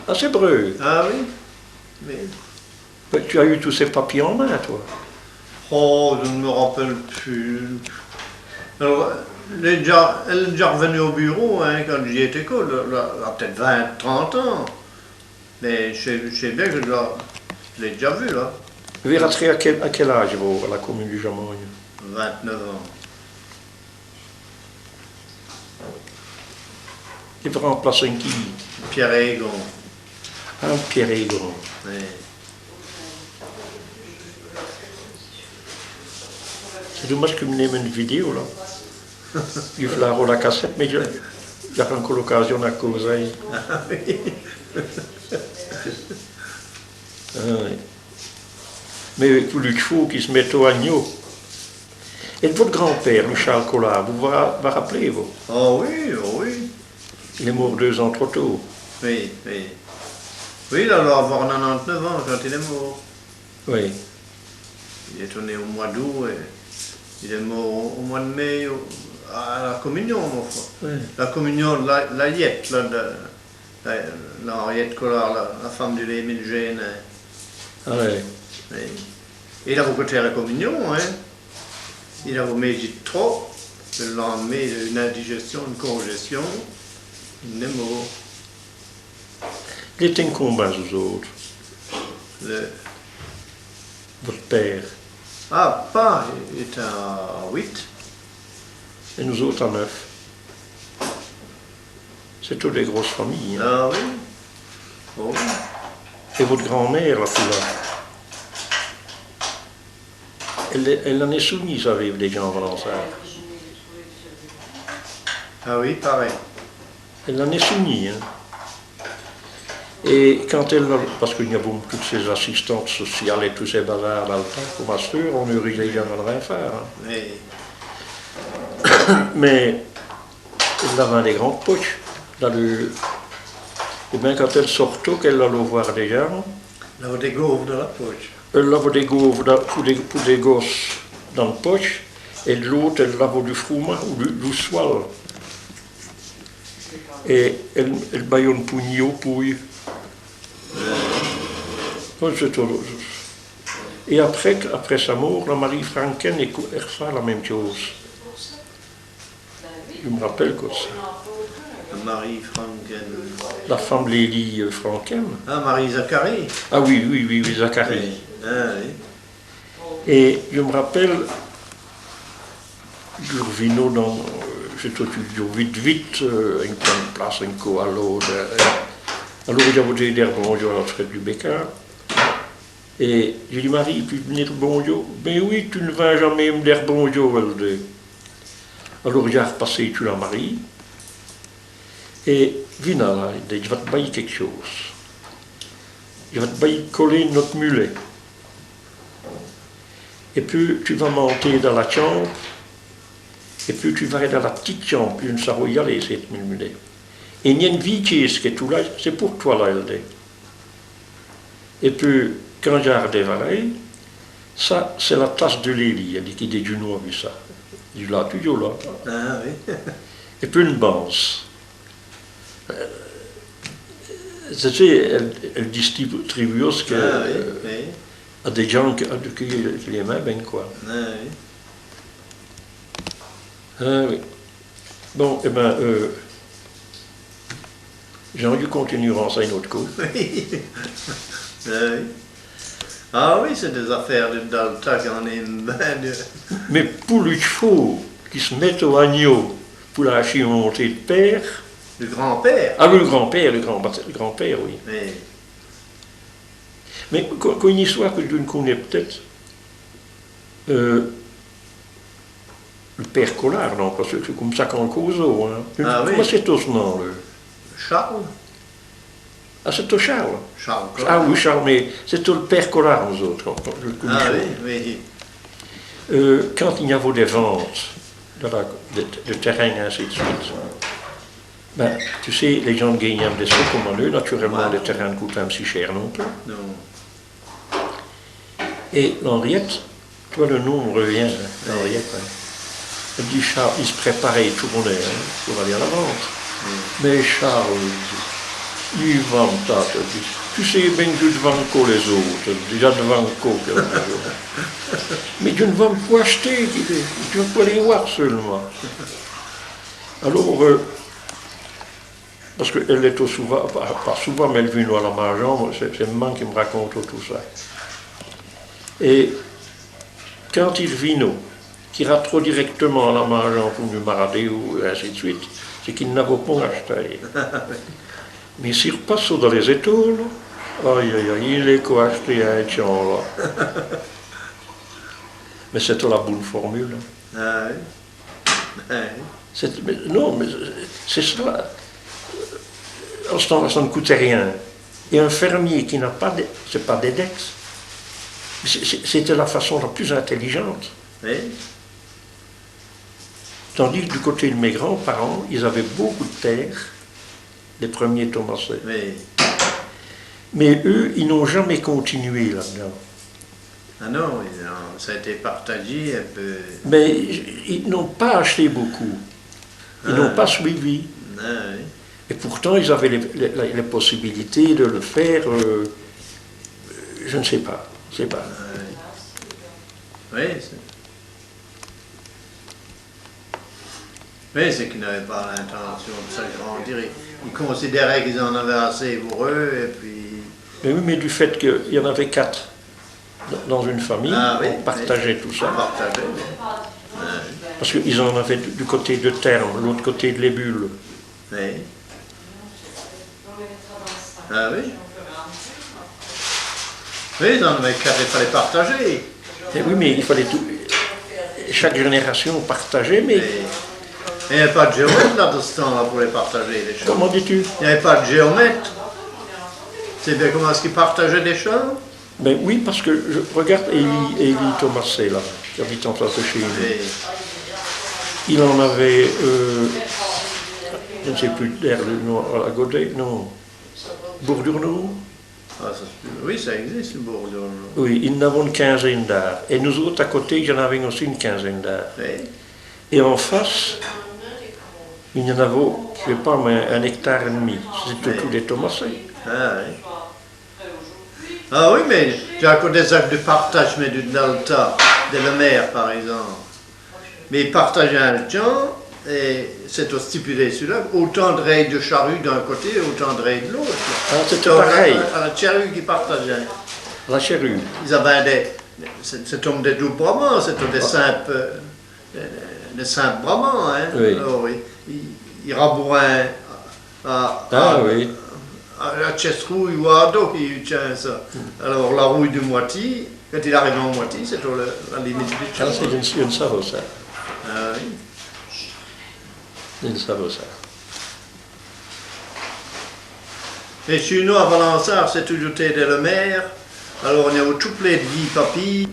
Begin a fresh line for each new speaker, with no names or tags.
Ah, c'est Breu.
Ah oui. Mais...
Tu as eu tous ces papiers en main, toi.
Oh, je ne me rappelle plus. Alors, elle est déjà revenue au bureau hein, quand j'y étais école, elle a peut-être 20, 30 ans. Mais je sais bien que je l'ai déjà vue là.
Verrez à quel âge vous, à la commune du Jamogne?
29 ans.
Il va remplacer qui?
Pierre Egon.
Ah, Pierre Egon.
Oui.
C'est dommage que vous n'ayez une vidéo là. Il faut la cassette, mais j'ai encore l'occasion de causer.
Ah oui.
Ah, oui. Mais pour le faut qu'il se mette au agneau. Et votre grand-père, le Charles Collard, vous vous rappelez, vous?
Oh oui, oh oui.
Il est mort 2 ans trop tôt.
Oui, oui. Oui, il doit avoir 99 ans quand il est mort.
Oui.
Il est né au mois d'août et il est mort au mois de mai à la communion, mon frère.
Oui.
La communion, la Yette, la Henriette Collard, la femme de l'Émile Gênes.
Ah ouais.
Oui. Et il a beaucoup fait la communion, hein. Il a médité trop. Le lendemain, il a eu une indigestion, une congestion. Il est mort.
Il était en combat, vous autres. Votre père.
Ah, pas, il était à 8.
Et nous autres à 9. C'est toutes des grosses familles. Hein.
Ah oui. Oh.
Et votre grand-mère, la Foula, elle en est soumise à vivre des gens en Valençard.
Ah oui, pareil.
Elle en est soumise. Hein. Et quand elle, parce qu'il y a toutes ces assistantes sociales et tous ces bazars dans le temps, comme Astur, on nourrit les gens dans le rien faire. Hein.
Oui.
Mais elle avait des grandes poches. Et bien quand elle sortait, qu'elle allait voir des gens,
Elle avait des gaufres dans la poche.
elle avait des gaufres pour des gosses dans la poche, et de l'autre, elle avait du fromage ou du soil. Et elle baillait une pougnée aux pouilles. Et après sa mort, la Marie Franken elle fait la même chose. Je me rappelle que ça.
Marie Franken.
La femme de Lélie Franken.
Ah, Marie Zacharie.
Ah oui, Zacharie.
Oui. Ah oui.
Et je me rappelle, je reviens dans, j'étais vite, une place, une co à l'autre. Alors j'avais dit bonjour à la traite du Bécard. Et j'ai dit, Marie, puis venir bonjour. Mais oui, tu ne vas jamais me dire bonjour, elle dit. Alors j'ai repassé tu la Marie. Et viens là, il dit, je vais te bailler quelque chose. Je vais te bailler coller notre mulet. Et puis tu vas monter dans la chambre. Et puis tu vas aller dans la petite chambre, puis une salle y aller, cette mulet. Et il y a une vie qui est tout là, c'est pour toi là, elle dit. Et puis, quand j'ai regardé, ça, c'est la tasse de Lélie, elle dit qu'il est du nom, vu ça. Je dis là, toujours là.
Ah oui.
Et puis une banse. Elle distribue ce que,
Ah oui, oui.
à des gens qui les mains, ben quoi.
Ah oui.
Ah oui. Bon, eh ben, j'ai envie de continuer à renseigner notre coup.
Oui. Ah oui. Ah oui, c'est des affaires dans le temps qu'on est de...
Mais pour les chevaux qui se mettent au agneau pour la monter de père.
Le grand-père.
Ah oui, le grand-père, oui.
Oui.
Mais quand une histoire que je ne connais peut-être, le père Collard, non, parce que c'est comme ça qu'on cause. Hein.
Ah
comment
oui.
c'est tout ce nom, là?
Charles.
Ah, c'est au Charles.
Charles.
Ah oui, Charles, mais c'est tout le père Collard, nous autres.
Ah oui, oui.
Quand il y avait des ventes de terrain, ainsi de suite, ben, tu sais, les gens gagnaient des sous comme eux, naturellement, les terrains ne coûtent pas si cher non plus.
Non.
Et l'Henriette, tu vois, le nom revient, hein, l'Henriette. Hein. Elle dit, Charles, il se préparait, tout le monde, hein, pour aller à la vente. Mais Charles, Il vanta, tu sais bien que je vends encore les autres, déjà devant encore quelque chose. Mais tu ne vas pas acheter, tu vas pas les voir seulement. Alors, parce qu'elle est au souvent, pas souvent, mais elle vient à la maison, c'est maman qui me raconte tout ça. Et quand il vient, qui rentre trop directement à la maison pour nous marader ou ainsi de suite, c'est qu'il n'a pas acheté. Mais s'il repasse dans les étoiles, aïe aïe aïe, il est quoi acheter un champ là. Mais c'était la bonne formule.
Ah oui.
Non, mais c'est cela. Ça ne coûtait rien. Et un fermier qui n'a pas, c'est pas des dettes. C'était la façon la plus intelligente.
Oui.
Tandis que du côté de mes grands-parents, ils avaient beaucoup de terre, les premiers Thomasais.
Oui.
Mais eux, ils n'ont jamais continué là-dedans.
Ah non, ça a été partagé un peu.
Mais ils n'ont pas acheté beaucoup. Ils n'ont pas suivi.
Ah oui.
Et pourtant, ils avaient les possibilités de le faire, je ne sais pas. Je sais pas.
Oui, c'est qu'ils n'avaient pas l'intention de s'agrandir. Ils considéraient qu'ils en avaient assez pour eux, et puis...
Mais oui, mais du fait qu'il y en avait 4 dans une famille,
oui,
on partageait tout ça.
On partageait, oui.
Parce qu'ils en avaient du côté de Terme, l'autre côté de les Bulles.
Oui. Ah oui. Oui, ils en avaient 4, il fallait partager.
Et oui, mais il fallait tout... Chaque génération partageait, mais...
Il n'y avait pas de géomètre là de ce temps-là pour les partager, les champs.
Comment dis-tu?
Il n'y avait pas de géomètre. C'est bien comment est-ce qu'ils partageaient des champs?
Ben oui, parce que je regarde Élie Thomasé, là, qui habite en face de chez nous.
Oui.
Il en avait, je ne sais plus, à Godet, non, Bourdurno.
Ah, oui, ça existe, le Bourdon.
Oui, ils en avaient une quinzaine d'arts. Et nous autres, à côté, j'en avais aussi une quinzaine d'arts.
Oui.
Et en face, il y en avait, je ne sais pas, mais 1,5 hectare. C'était tous des Thomasés.
Ah oui. Ah oui, mais j'ai encore des actes de partage, mais dans le tas, de la mer, par exemple. Mais ils partageaient un champ, et c'est stipulé celui-là, autant de raies de charrue d'un côté, autant de raies de l'autre.
Ah, c'était pareil.
La charrue qui partageait.
La charrue.
Ils avaient c'est comme des doubles bramants, c'est des simples bramants, hein.
Oui.
Alors, ils rabouraient
Oui.
à Chestrouille ou à Ado qui tient ça. Alors la rouille de moitié, quand il arrive en moitié, c'est la limite du champ.
Ah, c'est une saveur, ça.
Ah oui.
Une saveur, ça.
Et chez nous, à Valençard, c'est toujours été de la mer. Alors on est au tout plein de vie, papy.